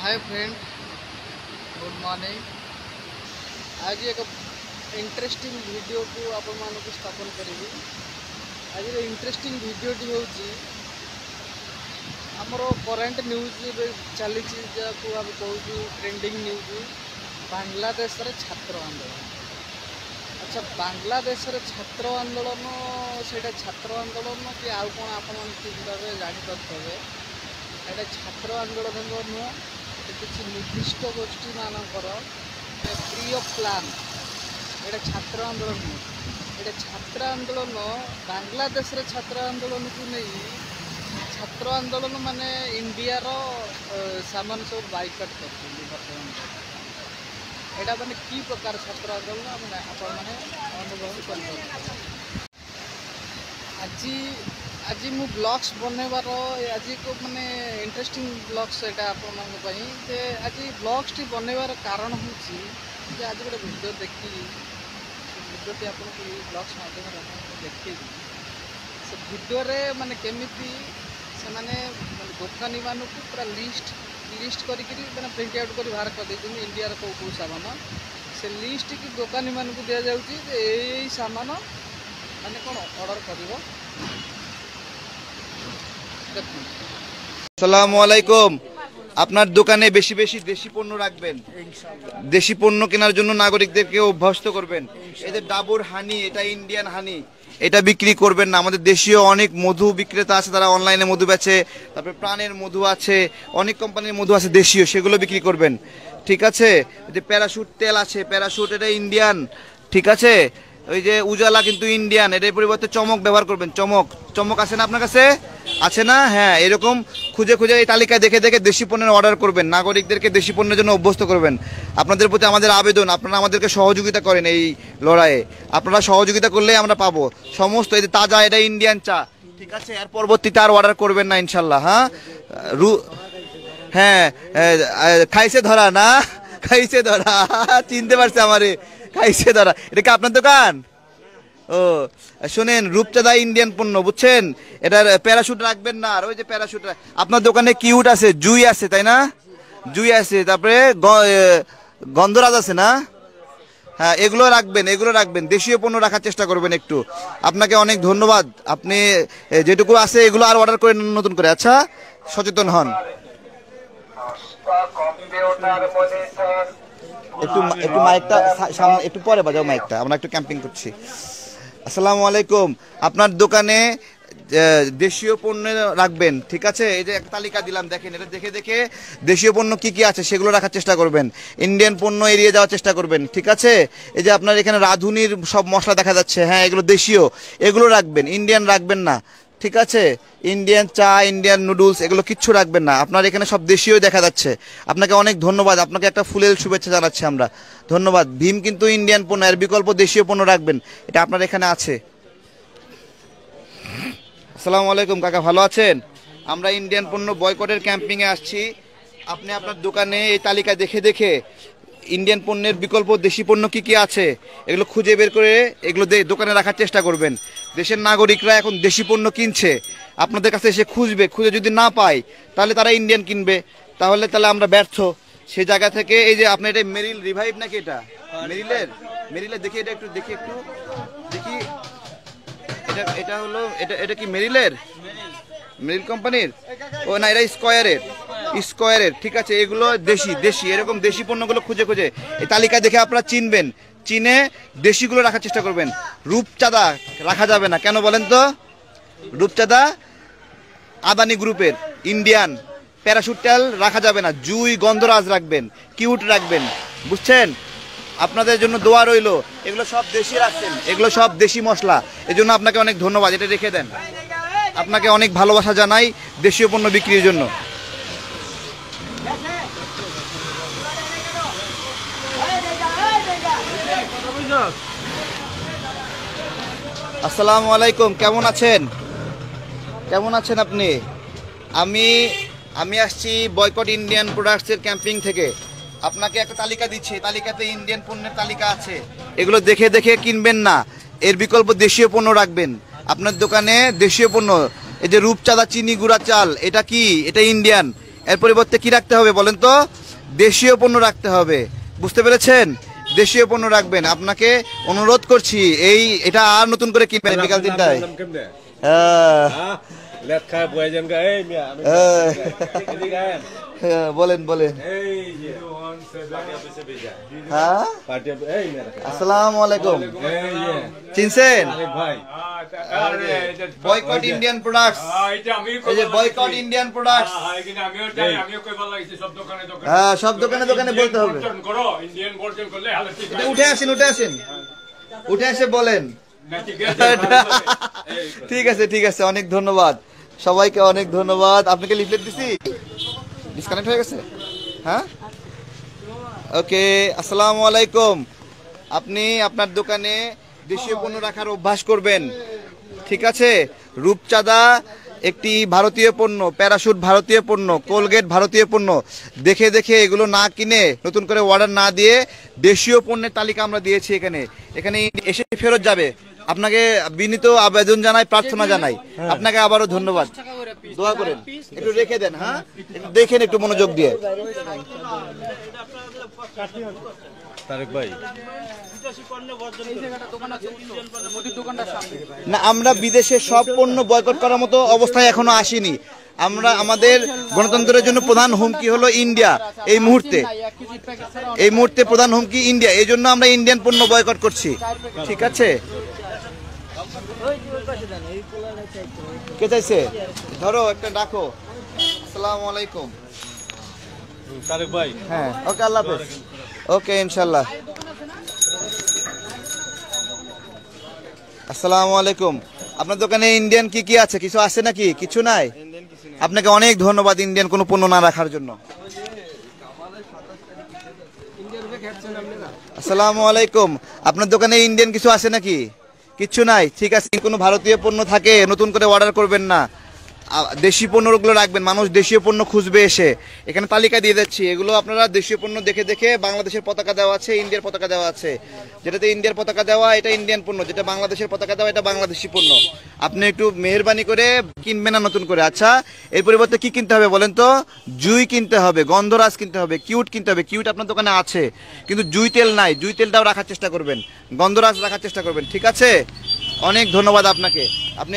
Hi friend, good morning. आज एक interesting video को आपण मानक स्थापन करी। आज इंटरेस्टिंग वीडियोटी हूँ आमर करेन्ट न्यूज चली कहूँ ट्रेंडिंग न्यूज बांग्लादेश रे छात्र आंदोलन। अच्छा, बांग्लादेश रे छात्र आंदोलन से छात्र आंदोलन कि आउ कौन आप ठीक भाव जापे ये छात्र आंदोलन नुह किसी निर्दिष्ट गोष्ठी मानकर प्रिय प्लान ये छात्र आंदोलन नुह। ये छात्र आंदोलन बांग्लादेश रे छात्र आंदोलन को नहीं छात्र आंदोलन माने इंडिया रो सामान सब बाइकट कर बर्तमान यहाँ मैंने कि प्रकार छात्र आंदोलन मैंने अनुभव कर। आज मु ब्लॉग्स बनवार आज को माने इंटरेस्टिंग ब्लॉग्स यहाँ आपण जे आज ब्लॉग्स टी बनवार कारण हूँ आज गोटे वीडियो देखी वीडियोटी आपको ब्लॉग्स माध्यम देखी से वीडियो रे माने केमिति से माने दुकानी मानू पूरा लिस्ट करी मैंने प्रिंट आउट कर बाहर कर देते इंडिया कौ कौ सामान से लिस्ट की दुकानी मानू दि जाऊँगी यही सामान मैंने कौन ऑर्डर कर। আসসালামু আলাইকুম। আপনার দোকানে বেশি বেশি দেশি পণ্য রাখবেন, দেশি পণ্য কেনার জন্য নাগরিকদেরকে অভ্যস্ত করবেন। এই যে ডাবর হানি, এটা ইন্ডিয়ান হানি, এটা বিক্রি করবেন না। আমাদের দেশীয় অনেক মধু বিক্রেতা আছে, তারা অনলাইনে মধু বেচে, তারপরে প্রাণের মধু আছে, অনেক কোম্পানির মধু আছে দেশীয়, সেগুলো বিক্রি করবেন। ঠিক আছে? যে প্যারাশুট তেল আছে, প্যারাশুট এটা ইন্ডিয়ান। ঠিক আছে? ওই যে উজালা কিন্তু ইন্ডিয়ান, এটার পরিবর্তে চমক ব্যবহার করবেন। চমক আছে না আপনার কাছে? আছে না? হ্যাঁ, এরকম খুঁজে খুঁজে এই তালিকা দেখে দেখে দেশি পণ্যের অর্ডার করবেন, নাগরিকদেরকে দেশি পণ্যের জন্য অভ্যস্ত করবেন। আপনাদের প্রতি আমাদের আবেদন, আপনারা আমাদেরকে সহযোগিতা করেন এই লড়াইয়ে। আপনারা সহযোগিতা করলে আমরা পাবো সমস্ত এই যে তাজা এটা ইন্ডিয়ান চা। ঠিক আছে? এর পরবর্তীতে আর অর্ডার করবেন না ইনশাল্লাহ। হ্যাঁ, খাইছে ধরা না, খাইছে ধরা, চিনতে পারছে আমারে, খাইছে ধরা। এটা কি আপনার দোকান? ও শোনেন, রূপচাঁদা ইন্ডিয়ান পণ্য, বুঝছেন? এটার প্যারাশুট রাখবেন না। আর ওই যে প্যারাশুট আপনার দোকানে কিউট আছে, জুই আছে, তাই না? জুই আছে, তারপরে গন্ধরাজ আছে না? হ্যাঁ, এগুলো রাখবেন, দেশীয় পণ্য রাখার চেষ্টা করবেন একটু। আপনাকে অনেক ধন্যবাদ, আপনি যেটুকু আছে এগুলো আর অর্ডার করে নতুন করে। আচ্ছা, সচেতন হন। একটু মাইকটা সামনে একটু পরে বাজাও, মাইকটা, আমরা একটু ক্যাম্পিং করছি। আসসালামু আলাইকুম। আপনার দোকানে দেশীয় পণ্য রাখবেন। ঠিক আছে? এই যে একটা তালিকা দিলাম, দেখেন, এটা দেখে দেখে দেশীয় পণ্য কি কি আছে সেগুলো রাখার চেষ্টা করবেন। ইন্ডিয়ান পণ্য এড়িয়ে যাওয়ার চেষ্টা করবেন। ঠিক আছে? এই যে আপনার এখানে রাঁধুনির সব মশলা দেখা যাচ্ছে, হ্যাঁ, এগুলো দেশীয়, এগুলো রাখবেন, ইন্ডিয়ান রাখবেন না। ঠিক আছে? ইন্ডিয়ান চা, ইন্ডিয়ান নুডলস, এগুলো কিচ্ছু রাখবেন না। আপনার এখানে সব দেশীয় দেখা যাচ্ছে। আপনাকে অনেক ধন্যবাদ, আপনাকে একটা ফুলেল শুভেচ্ছা জানাচ্ছি আমরা। ধন্যবাদ। ভীম কিন্তু ইন্ডিয়ান পণ্য, এর বিকল্প দেশীয় পণ্য রাখবেন, এটা আপনার এখানে আছে। আসসালামু আলাইকুম কাকা, ভালো আছেন? আমরা ইন্ডিয়ান পণ্য বয়কটের ক্যাম্পিংয়ে আসছি। আপনি আপনার দোকানে এই তালিকা দেখে দেখে ইন্ডিয়ান পণ্যের বিকল্প দেশি পণ্য কি কি আছে এগুলো খুঁজে বের করে এগুলো দোকানে রাখার চেষ্টা করবেন। দেশের নাগরিকরা এখন দেশি পণ্য কিনছে, আপনাদের কাছে এসে খুঁজে যদি না পায় তাহলে তারা ইন্ডিয়ান কিনবে, তাহলে আমরা ব্যর্থ। সেই জায়গা থেকে এই যে আপনার এটা মেরিল রিভাইভ নাকি, এটা মেরিলের দেখি, এটা একটু দেখি এটা হলো এটা কি মেরিল কোম্পানির? ও না, এটা স্কয়ারের। ঠিক আছে? এগুলো দেশি এরকম দেশি পণ্যগুলো খুঁজে খুঁজে এই তালিকা দেখে আপনারা চিনে দেশিগুলো রাখার চেষ্টা করবেন। রূপচাঁদা রাখা যাবে না, কেন বলেন তো? রূপচাঁদা আদানি গ্রুপের ইন্ডিয়ান। প্যারাশুট তেল রাখা যাবে না। জুই, গন্ধরাজ রাখবেন, কিউট রাখবেন, বুঝছেন? আপনাদের জন্য দোয়া রইল। এগুলো সব দেশি রাখছেন, এগুলো সব দেশি মশলা, এজন্য আপনাকে অনেক ধন্যবাদ। এটা রেখে দেন, আপনাকে অনেক ভালোবাসা জানাই দেশীয় পণ্য বিক্রির জন্য। আসসালামু আলাইকুম, কেমন আছেন আপনি? আমি আসছি বয়কট ইন্ডিয়ান প্রোডাক্টসের ক্যাম্পিং থেকে। আপনাকে একটা তালিকা দিচ্ছি, তালিকাতে ইন্ডিয়ান পণ্যের তালিকা আছে, এগুলো দেখে দেখে কিনবেন না, এর বিকল্প দেশীয় পণ্য রাখবেন আপনার দোকানে। দেশীয় পণ্য, এই যে রূপচাঁদা চিনি গুঁড়া চাল, এটা কি? এটা ইন্ডিয়ান। এর পরিবর্তে কি রাখতে হবে বলেন তো? দেশীয় পণ্য রাখতে হবে। বুঝতে পেরেছেন? দেশীয় পণ্য রাখবেন। আপনাকে অনুরোধ করছি, এটা আর নতুন করে কিনবেন বিকাল 3টায়। বলেন বলেন। আসসালামু আলাইকুম। চিনছেন? Boycott Indian products. এই যে বয়কট ইন্ডিয়ান প্রোডাক্টস। হ্যাঁ, সব দোকানে দোকানে বলতে হবে। উঠে আসেন, উঠে আসেন, উঠে এসে বলেন। ঠিক আছে, ঠিক আছে, অনেক ধন্যবাদ সবাইকে, অনেক ধন্যবাদ। আপনাকে লিফলেট দিছি, ডিসকানেক্ট হয়ে গেছে। হ্যাঁ, ওকে। আসসালামু আলাইকুম। আপনি আপনার দোকানে দেশীয় পণ্য রাখার অভ্যাস করবেন, ঠিক আছে? রূপচাঁদা একটি ভারতীয় পণ্য, প্যারাশুট ভারতীয় পণ্য, কোলগেট ভারতীয় পণ্য। দেখে দেখে এগুলো না কিনে, নতুন করে অর্ডার না দিয়ে দেশীয় পণ্যের তালিকা আমরা দিয়েছি। এখানে এখানে এসে ফেরত যাবে। আপনাকে বিনীত আবেদন জানাই, প্রার্থনা জানাই। আপনাকে আবারও ধন্যবাদ। দোয়া করেন, একটু রেখে দেন। হ্যাঁ, একটু দেখেন, একটু মনোযোগ দিয়ে। তারেক ভাই, না, আমরা বিদেশে সব পণ্য বয়কট করার মতো অবস্থায় এখনো আসিনি। আমরা আমাদের গণতন্ত্রের জন্য প্রধান হুমকি হলো ইন্ডিয়া। এই মুহূর্তে প্রধান হুমকি ইন্ডিয়া। এই জন্য আমরা ইন্ডিয়ান পণ্য বয়কট করছি, ঠিক আছে? কে চাইছে? ধরো একটা রাখো। আসসালামু আলাইকুম। তারেক ভাই, হ্যাঁ, ওকে, আল্লাহ হাফেজ। ওকে, ইনশাল্লাহ। আসসালামু আলাইকুম। আপনার দোকানে ইন্ডিয়ান কি কি আছে? কিছু আছে নাকি? কিছু নাই? আপনাকে অনেক ধন্যবাদ ইন্ডিয়ান কোনো পণ্য না রাখার জন্য। আসসালামু আলাইকুম। আপনার দোকানে ইন্ডিয়ান কিছু আছে নাকি? কিচ্ছু নাই? ঠিক আছে। কোনো ভারতীয় পণ্য থাকে নতুন করে অর্ডার করবেন না, দেশি পণ্যগুলো রাখবেন। মানুষ দেশীয় পণ্য খুঁজবে এসে। এখানে তালিকা দিয়ে দিচ্ছি, এগুলো আপনারা দেশীয় পণ্য দেখে দেখে। বাংলাদেশের পতাকা দেওয়া আছে, ইন্ডিয়ার পতাকা দেওয়া আছে। যেটাতে ইন্ডিয়ার পতাকা দেওয়া এটা ইন্ডিয়ান পণ্য, যেটা বাংলাদেশের পতাকা দেওয়া এটা বাংলাদেশি পণ্য। আপনি একটু মেহেরবানি করে কিনবেন না নতুন করে। আচ্ছা, এর পরিবর্তে কি কিনতে হবে বলেন তো? জুই কিনতে হবে, গন্ধরাজ কিনতে হবে, কিউট কিনতে হবে। কিউট আপনার দোকানে আছে, কিন্তু জুই তেল নাই। জুই তেলটাও রাখার চেষ্টা করবেন, গন্ধরাজ রাখার চেষ্টা করবেন, ঠিক আছে? অনেক ধন্যবাদ আপনাকে। আপনি